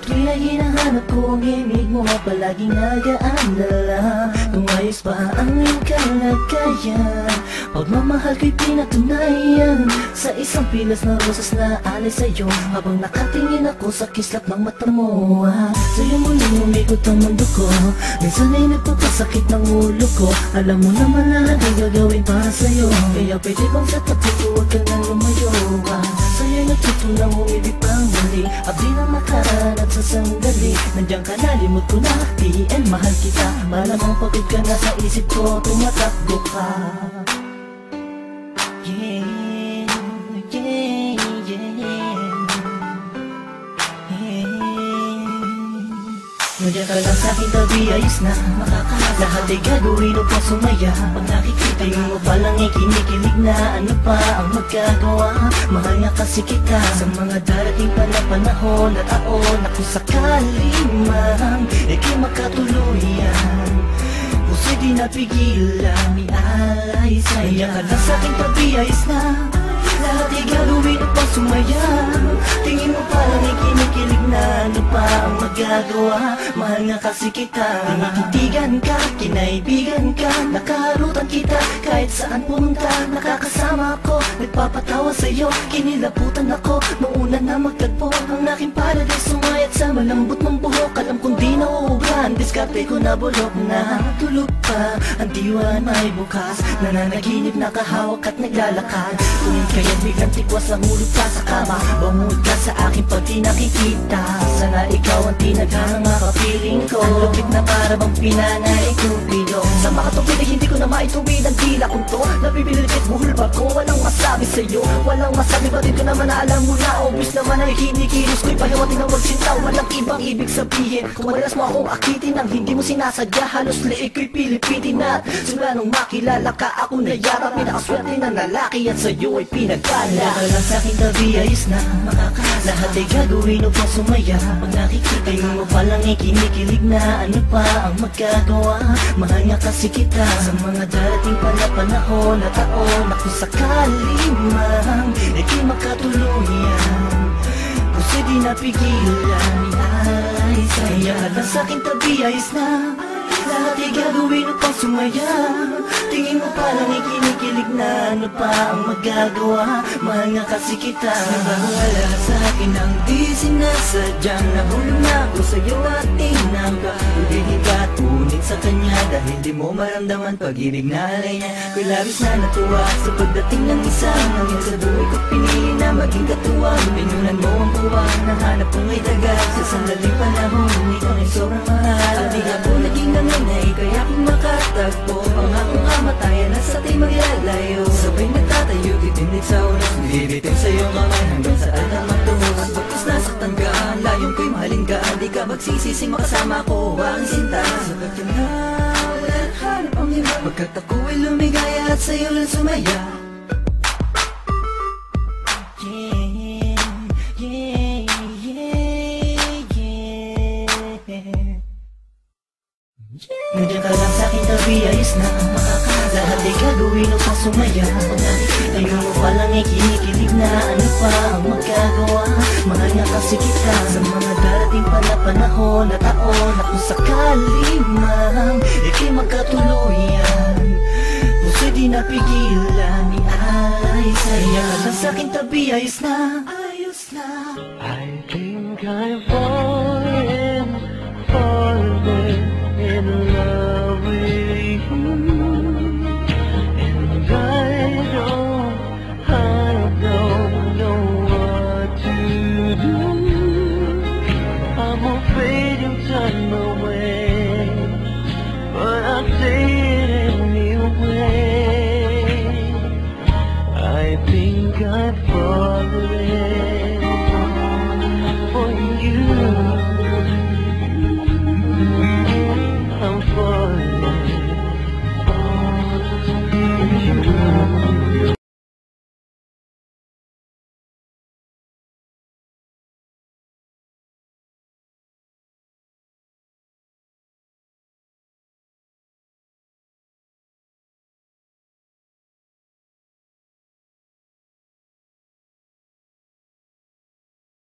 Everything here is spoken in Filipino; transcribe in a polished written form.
tuwing na hinahanap ko ang himig mo, palaging nag-aalala kung ayos pa ang iyong kalagayan. Pagmamahal ko'y pinatunayan sa isang pilas na rosas na alay sa'yo, habang nakatingin ako sa kislap ng mata mo. Sa'yo muling umikot ang mundo ko, minsan ay nagpapasakit ng ulo ko. Alam mo naman lahat ay gagawin para sa'yo, kaya pwede bang sa tabi ko huwag ka nang lumayo. Sa'yo'y natutunang umibig pang muli, abdi ng nakaraan at sa sandali. Nandiyan ka na, limot ko na, TN mahal kita. Malamang pagod ka na sa isip ko, tumatakbo ka. Nandiyan ka lang sa'king tabi, ayos na lahat ay gagawin upang sumaya. Pag nakikita mo palang ay kinikilig na, ano pa ang magagawa? Mahal nga kasi kita sa mga darating pa na panahon at taon, na kung sakali man ika'y makatuluyan, puso'y di napigilan, ialay sa'yo. Nandiyan ka lang sa'king tabi, ayos na lahat ay gagawin upang sumaya. Tingin mo palang ay kinikilig na, ano pa ang magagawa? Mahal nga kasi kita, tinititigan ka, kinaibigan ka, nakaharutan kita kahit saan pumunta. Nakakasama ako, nagpapatawa sa'yo, kinilabutan ako nung una na magtagpo. Ang aking paradise sumayat sa malambot mong buhok. Alam kong di nauubran, diskarte ko na bulok na. Tulog pa, ang diwa may bukas, nananaginip, nakahawak at naglalakad. Tuwing kaya't biglang tikwas ang hulog ka sa kama, bangod ka sa akin pag di nakikita. Sana ikaw ang tinaghanga kapiling ko, ang lupit na para bang pinanay Cupido. Sa makatupid ay hindi ko na maituwid ang tila kong to. Nabibilit at buhol ba ko, walang masabi sa'yo, walang masabi, batid ko naman na alam mo na. Obvious naman ay kinikilos ko'y pahiwating ng magsinta, walang ibang ibig sabihin. Kung madalas mo akong akitin nang hindi mo sinasadya, halos liig ko'y pilipitin at simula nung makilala ka, ako na yata pinakaswerte na lalaki at sa'yo ay pinagkala. Ka lang sa'king tabi, ayos na lahat ay gagawin upang sumaya. Pag nakikita mo palang ay kinikilig na, ano pa ang magagawa? Mahal nga kasi kita sa mga darating pa na panahon at taon, na kung sakali man ika'y makatuluyan, puso'y di napigilan, ialay sa'yo. Kaya ka lang sa'king tabi, ayos na lahat ay gagawin upang sumaya. Tingin mo palang ay kinikilig na, ano pa ang magagawa? Mahal nga kasi kita. Nabawala sa akin ang di sinasadyang, nahulog na ako sa'yo at tinangka. Ulihin ka at ulit sa kanya, dahil di mo maramdaman pag-ibig na alay niya. Ko'y labis na natuwa sa pagdating ng isang hangin sa buhay ko, pinili na maging katuwang. Pinunan mo ang buwang, nahanap kong may tagal sa sandaling panahon, ikaw ay sobrang mahal. At di ako naging nanganay, kaya kung makatagpo, pangakong kamatayan at sa tayo maglalayo. Sabay nagtatayo, titindig sa ulas, nilibitin sa iyong kamay hanggang sa altang matulog. Pagkas nasaktan ka, layong ko'y mahalin ka, di ka magsisisi makasama ko ang sinta. Sabat ka na, walang hanap ang iba, pagkat ako'y lumigaya at sa'yo lang sumaya. Nandiyan ka lang sa'king tabi, ayos na lahat ay gagawin upang sumaya. Pag nakikita mo palang ay kinikilig na, ano pa ang magagawa? Mahal nga kasi kita sa mga darating pa na panahon at taon, na kung sakali man ika'y magkatuluyan, puso'y di napigilan, ialay sa'yo. Kaya ka lang sa'king tabi, ayos na I think I've fallen in love with you, and I don't know what to do. I'm afraid you'll turn away, but I'll say it anyway. I think I've fallen